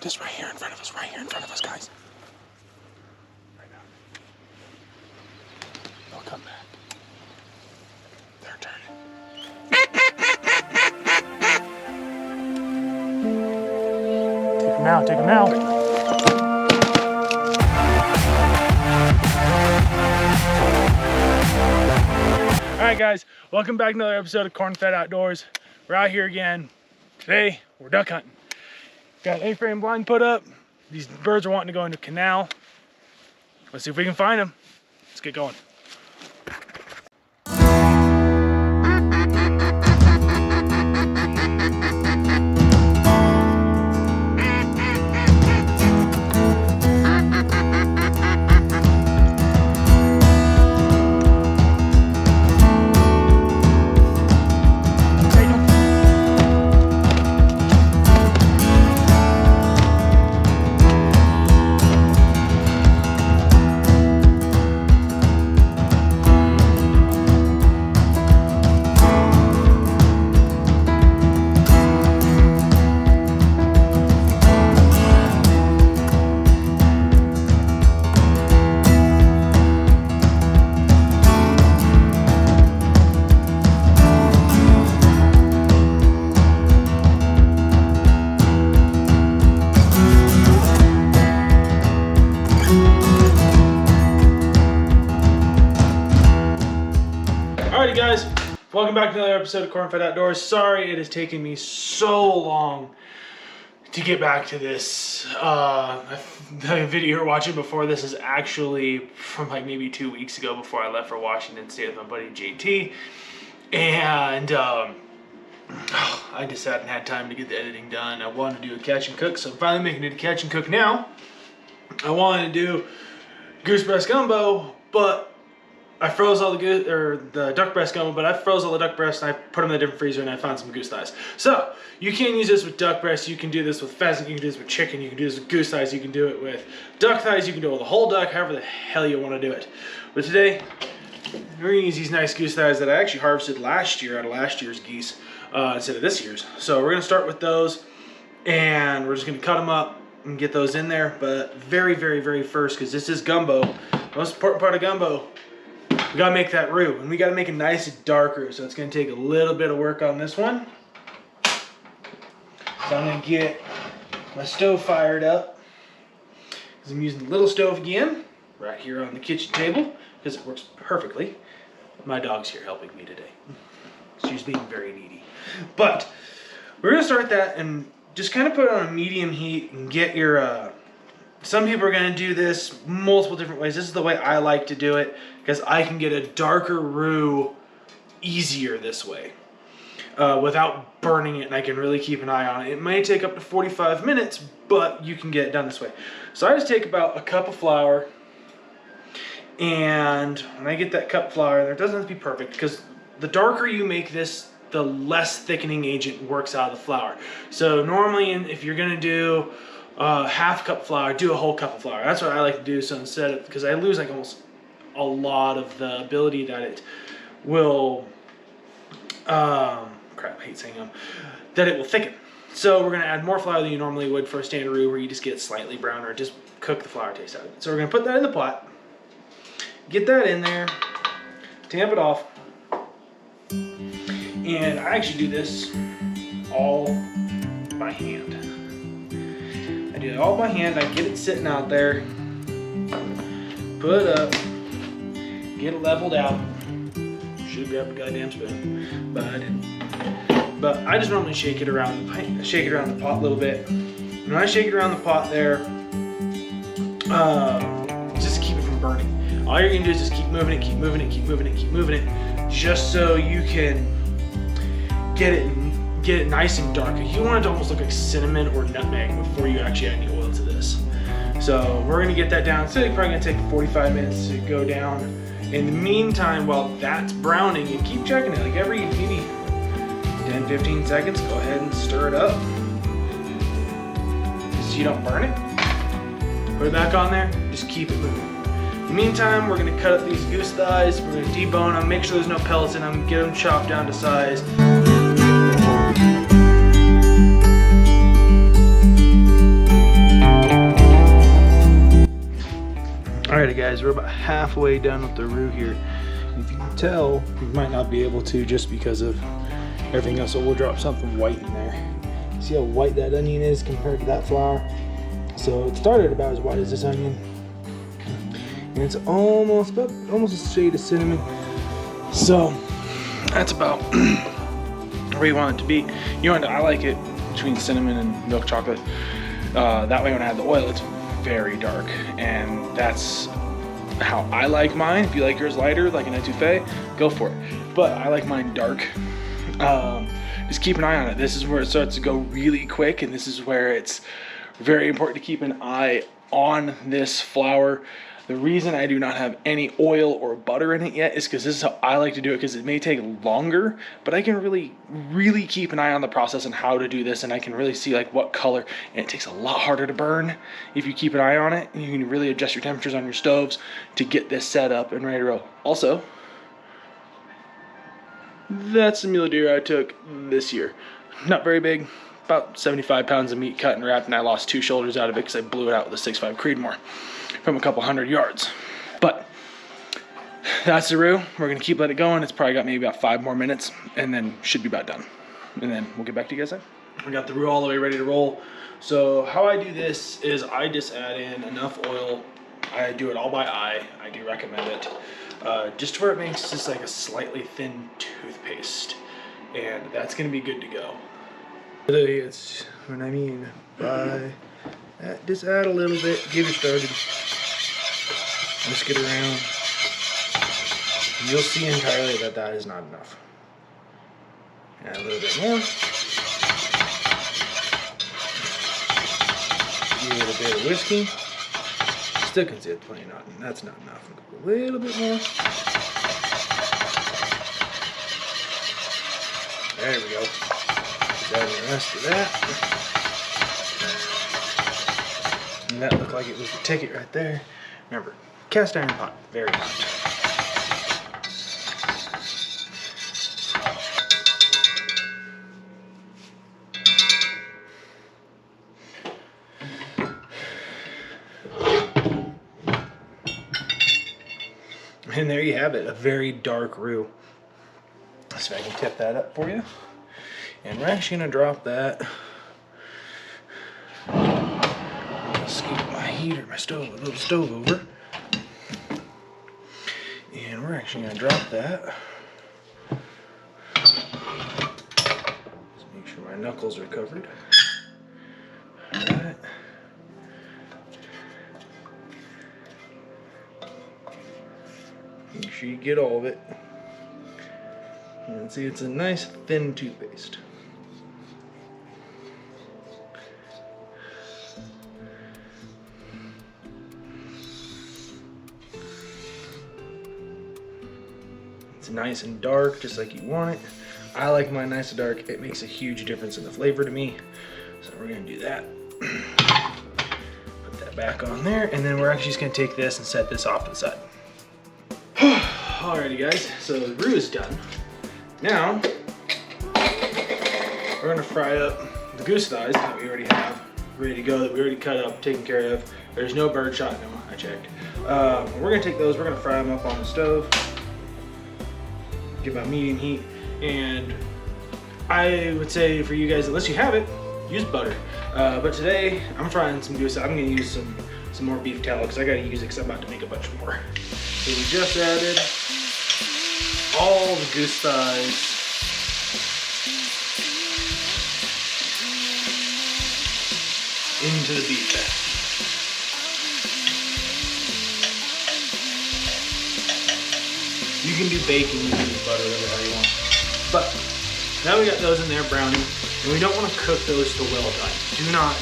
Just right here in front of us, guys. Right now. They'll come back. They're turning. Take them out. Alright guys, welcome back to another episode of Corn Fed Outdoors. We're out here again. Today, we're duck hunting. Got an A-frame blind put up. These birds are wanting to go into a canal. Let's see if we can find them. Let's get going. Alrighty guys, welcome back to another episode of Corn Fed Outdoors. Sorry it has taken me so long to get back to this. The video you're watching before this is actually from like maybe 2 weeks ago before I left for Washington State with my buddy JT. And I just hadn't had time to get the editing done. I wanted to do a catch and cook, so I'm finally making it a catch and cook now. I wanted to do goose breast gumbo, but I froze all the duck breast gumbo, but I froze all the duck breasts and I put them in the different freezer and I found some goose thighs. So you can use this with duck breast, you can do this with pheasant, you can do this with chicken, you can do this with goose thighs, you can do it with duck thighs, you can do it with a whole duck, however the hell you want to do it. But today, we're gonna use these nice goose thighs that I actually harvested last year out of last year's geese instead of this year's. So we're gonna start with those and we're just gonna cut them up and get those in there. But very, very, very first, because this is gumbo, the most important part of gumbo, we gotta make that roux, and we gotta make a nice dark roux, so it's gonna take a little bit of work on this one. So I'm gonna get my stove fired up, because I'm using the little stove again, right here on the kitchen table, because it works perfectly. My dog's here helping me today. She's being very needy. But we're gonna start that and just kind of put it on a medium heat and get your, some people are gonna do this multiple different ways. This is the way I like to do it, because I can get a darker roux easier this way without burning it, and I can really keep an eye on it. It may take up to 45 minutes, but you can get it done this way. So I just take about a cup of flour, and when I get that cup of flour there, it doesn't have to be perfect, because the darker you make this, the less thickening agent works out of the flour. So normally if you're gonna do half cup flour, do a whole cup of flour. That's what I like to do. So instead of, because I lose like almost a lot of the ability that it will crap, I hate saying that it will thicken. So we're gonna add more flour than you normally would for a standard roux, where you just get slightly browner, just cook the flour taste out of it. So we're gonna put that in the pot, get that in there, tamp it off, and I actually do this all by hand. I do it all by hand. I get it sitting out there, put it up, get it leveled out. Should grab a goddamn spoon, but I didn't. But I just normally shake it around the pot a little bit. And when I shake it around the pot there, just keep it from burning. All you're gonna do is just keep moving it, keep moving it, keep moving it, keep moving it, just so you can get it nice and dark. You want it to almost look like cinnamon or nutmeg before you actually add any oil to this. So we're gonna get that down. It's probably gonna take 45 minutes to go down. In the meantime, while that's browning, you keep checking it. Like every maybe 10-15 seconds, go ahead and stir it up so you don't burn it. Put it back on there, just keep it moving. In the meantime, we're gonna cut up these goose thighs. We're gonna debone them, make sure there's no pellets in them, get them chopped down to size. guys, we're about halfway done with the roux here. If you can tell, you might not be able to just because of everything else, so we'll drop something white in there. See how white that onion is compared to that flour? So it started about as white as this onion. And it's almost a shade of cinnamon. So that's about where you want it to be. I like it between cinnamon and milk chocolate. That way when I add the oil, it's very dark. And that's how I like mine. If you like yours lighter, like an etouffee, go for it. But I like mine dark. Just keep an eye on it. This is where it starts to go really quick, and this is where it's very important to keep an eye on this flour. The reason I do not have any oil or butter in it yet is because this is how I like to do it, because it may take longer, but I can really keep an eye on the process and how to do this, and I can really see like what color, and it takes a lot harder to burn if you keep an eye on it. You can really adjust your temperatures on your stoves to get this set up and ready to roll. Also, that's the mule deer I took this year. Not very big, about 75 pounds of meat cut and wrapped, and I lost 2 shoulders out of it because I blew it out with a 6.5 Creedmoor from a couple hundred yards. But that's the roux. We're gonna keep letting it going. It's probably got maybe about 5 more minutes, and then should be about done. And then we'll get back to you guys then. We got the roux all the way ready to roll. So how I do this is I just add in enough oil. I do it all by eye. I do recommend it. Just where it makes just like a slightly thin toothpaste, and that's gonna be good to go. It's what I mean by that. Just add a little bit, get it started, whisk it around. You'll see entirely that that is not enough. Add a little bit more. Give it a little bit of whisking. Still can see it's plenty not. That's not enough. A little bit more. There we go. Just add the rest of that. And that looked like it was the ticket right there. Remember, cast iron pot, very hot. And there you have it, a very dark roux. So I can tip that up for you. And we're actually gonna drop that. I'm gonna scoop my heater, my stove, a little stove over. And we're actually gonna drop that. Just make sure my knuckles are covered. All right. Make sure you get all of it. And see, it's a nice thin toothpaste. It's nice and dark, just like you want it. I like mine nice and dark. It makes a huge difference in the flavor to me. So we're gonna do that. Put that back on there, and then we're actually just gonna take this and set this off to the side. Alrighty guys, so the roux is done. Now, we're gonna fry up the goose thighs that we already have ready to go, that we already cut up, taken care of. There's no bird shot, no, I checked. We're gonna take those, we're gonna fry them up on the stove. Give about medium heat. And I would say for you guys, unless you have it, use butter. But today, I'm frying some goose. I'm gonna use some more beef tallow because I gotta use it because I'm about to make a bunch more. So we just added all the goose thighs into the beef fat. You can do bacon, you can use butter, whatever you want. But now we got those in there browning, and we don't want to cook those to well done. Do not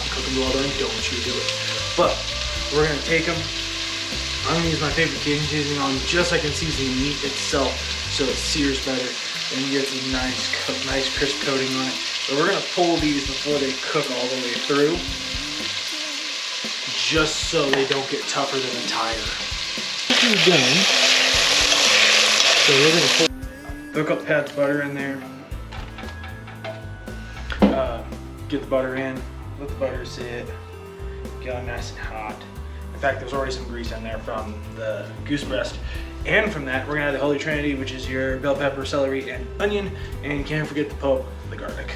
cook them to well done, don't you do it. But we're gonna take them. I'm gonna use my favorite Cajun seasoning on just so I can season the meat itself so it sears better and you get a nice crisp coating on it. But we're gonna pull these before they cook all the way through, just so they don't get tougher than a tire. This is done. So we're gonna throw a couple pads of butter in there. Get the butter in, let the butter sit, get it nice and hot. fact, there's already some grease in there from the goose breast. And from that, we're gonna add the Holy Trinity, which is your bell pepper, celery, and onion. And you can't forget the garlic.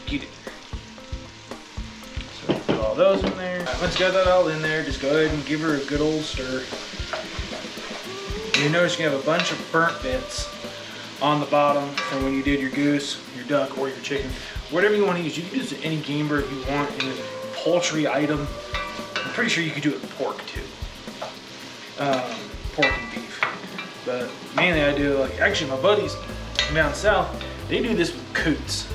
Get it. So put all those in there. Right, once you got that all in there, just go ahead and give her a good old stir. You notice you have a bunch of burnt bits on the bottom from when you did your goose, your duck, or your chicken. Whatever you want to use. You can use any game bird you want, any poultry item. I'm pretty sure you could do it with pork too. Pork and beef. But mainly I do, like, actually my buddies down south, they do this with coots.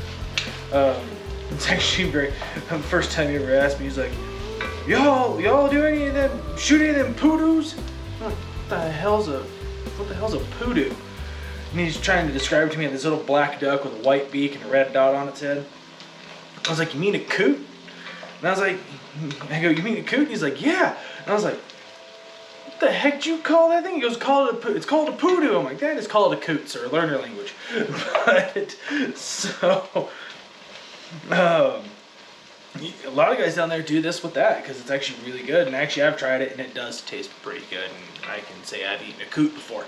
It's actually very, the first time he ever asked me, he's like, y'all do any of them, shoot any of them poodoos? I'm like, what the hell's a poodoo? And he's trying to describe it to me, this little black duck with a white beak and a red dot on its head. I was like, you mean a coot? And I was like, I go, you mean a coot? And he's like, yeah. And I was like, what the heck do you call that thing? He goes, it's called a poodoo. I'm like, that is called a coot, sir. Learn your language. But, so, a lot of guys down there do this with that because it's actually really good. And actually, I've tried it and it does taste pretty good. And I can say I've eaten a coot before.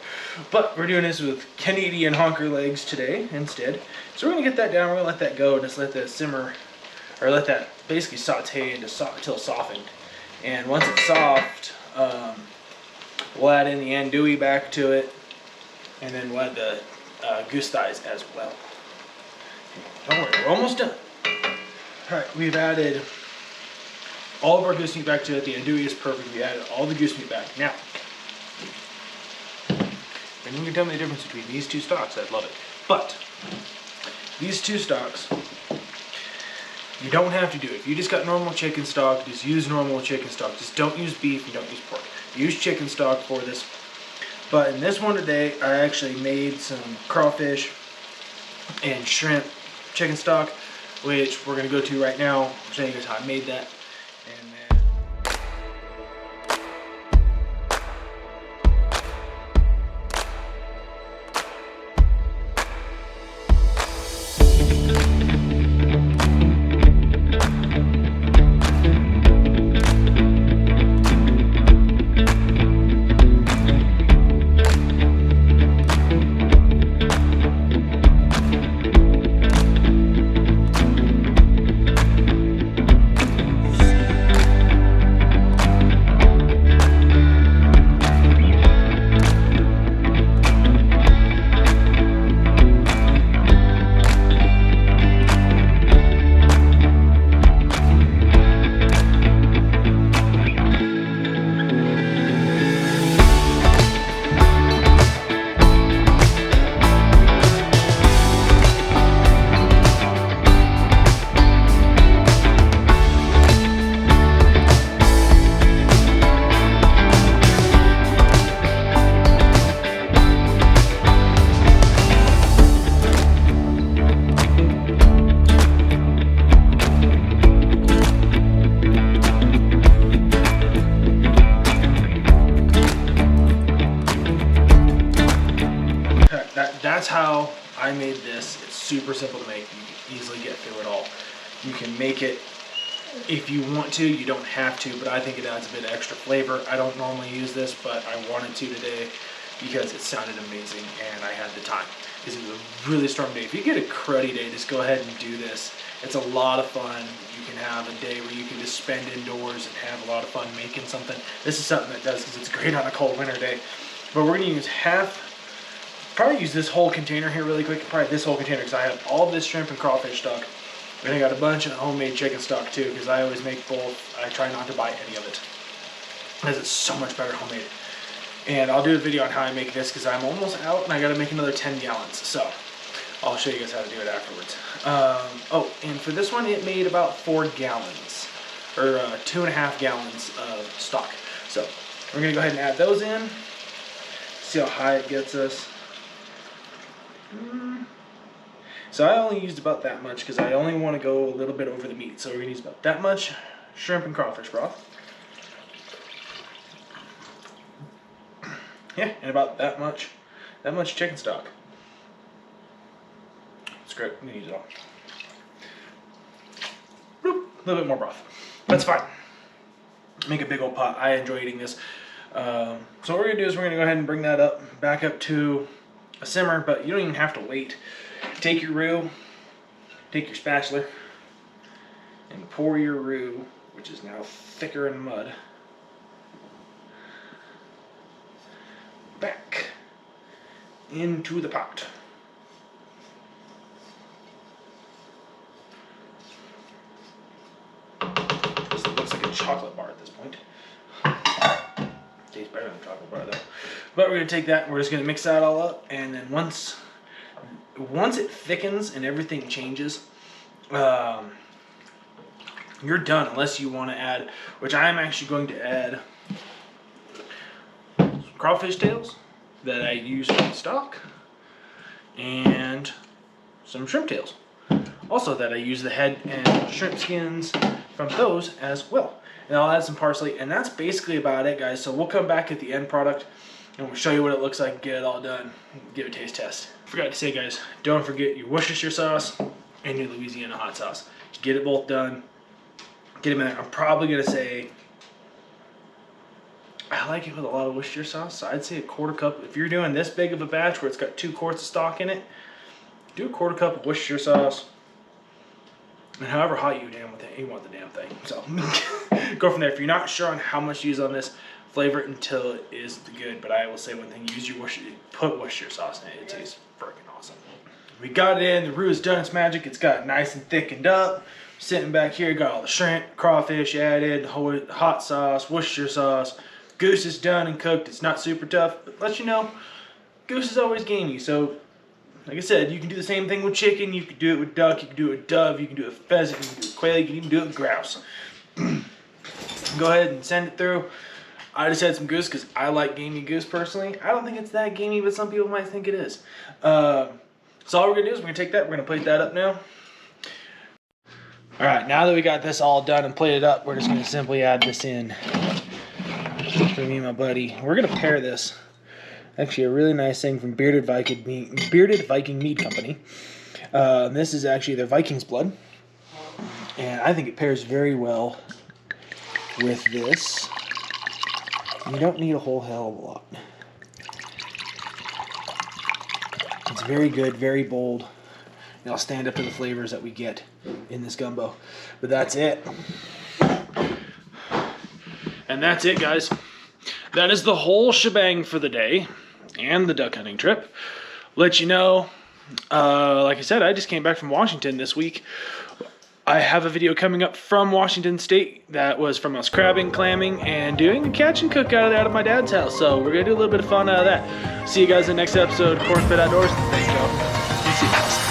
But we're doing this with Canadian honker legs today instead. So we're gonna get that down. We're gonna let that go and just let that simmer, or let that basically saute until it's softened. And once it's soft, we'll add in the andouille back to it, and then we'll add the goose thighs as well. Don't worry, we're almost done. Alright, we've added all of our goose meat back to it. The andouille is perfect. We added all the goose meat back. Now, and you can tell me the difference between these two stocks, I'd love it. But, these two stocks, you don't have to do it. If you just got normal chicken stock, just use normal chicken stock. Just don't use beef and don't use pork. Use chicken stock for this. But in this one today, I actually made some crawfish and shrimp chicken stock, which we're going to go to right now. I'll show you guys how I made that. And then that's how I made this. It's super simple to make. You can easily get through it all. You can make it if you want to. You don't have to, but I think it adds a bit of extra flavor. I don't normally use this, but I wanted to today because it sounded amazing and I had the time. Because it was a really stormy day. If you get a cruddy day, just go ahead and do this. It's a lot of fun. You can have a day where you can just spend indoors and have a lot of fun making something. This is something that does because it's great on a cold winter day. But we're going to use probably use this whole container here really quick. Probably this whole container because I have all of this shrimp and crawfish stock. And I got a bunch of homemade chicken stock too because I always make both. I try not to buy any of it because it's so much better homemade. And I'll do a video on how I make this because I'm almost out and I got to make another 10 gallons. So I'll show you guys how to do it afterwards. Oh, and for this one it made about 4 gallons or 2.5 gallons of stock. So we're going to go ahead and add those in. See how high it gets us. So I only used about that much because I only want to go a little bit over the meat. So we're going to use about that much shrimp and crawfish broth. Yeah, and about that much chicken stock. Screw it, I'm gonna use it all. Boop, a little bit more broth. That's fine. Make a big old pot. I enjoy eating this. So what we're gonna do is we're gonna go ahead and bring that back up to a simmer, but you don't even have to wait. Take your roux, take your spatula, and pour your roux, which is now thicker in mud, back into the pot. This looks like a chocolate bar at this point. Tastes better than a chocolate bar though. But we're gonna take that and we're just gonna mix that all up, and then once it thickens and everything changes, you're done unless you want to add, which I'm actually going to add crawfish tails that I use from stock, and some shrimp tails also that I use the head and shrimp skins from those as well. And I'll add some parsley, and that's basically about it, guys. So we'll come back at the end product and we'll show you what it looks like, get it all done, give it a taste test. Forgot to say, guys, don't forget your Worcestershire sauce and your Louisiana hot sauce. Get it both done, get them in there. I'm probably gonna say, I like it with a lot of Worcestershire sauce, so I'd say a quarter cup. If you're doing this big of a batch where it's got 2 quarts of stock in it, do a quarter cup of Worcestershire sauce. And however hot you want the damn thing. So go from there. If you're not sure on how much to use on this, flavor it until it is good. But I will say one thing: use your put Worcestershire sauce in it. It tastes freaking awesome. We got it in. The roux is done its magic. It's got nice and thickened up. Sitting back here, got all the shrimp, crawfish added, hot sauce, Worcestershire sauce. Goose is done and cooked. It's not super tough, but let you know, goose is always gamey. So, like I said, you can do the same thing with chicken. You can do it with duck. You can do it with dove. You can do it with pheasant. You can do it with quail. You can even do it with grouse. Go ahead and send it through. I just had some goose because I like gamey goose personally. I don't think it's that gamey, but some people might think it is. So all we're going to do is we're going to take that. We're going to plate that up now. All right, now that we got this all done and plated up, we're just going to simply add this in for me and my buddy. We're going to pair this. Actually, a really nice thing from Bearded Viking Meat Company. This is actually their Viking's blood, and I think it pairs very well with this. You don't need a whole hell of a lot. It's very good, very bold. It'll stand up to the flavors that we get in this gumbo. But that's it. And that's it, guys. That is the whole shebang for the day and the duck hunting trip. Let you know, like I said, I just came back from Washington this week. I have a video coming up from Washington State that was from us crabbing, clamming, and doing a catch and cook out of my dad's house. So we're going to do a little bit of fun out of that. See you guys in the next episode of Corn Fed Outdoors. Thanks, y'all. See you guys.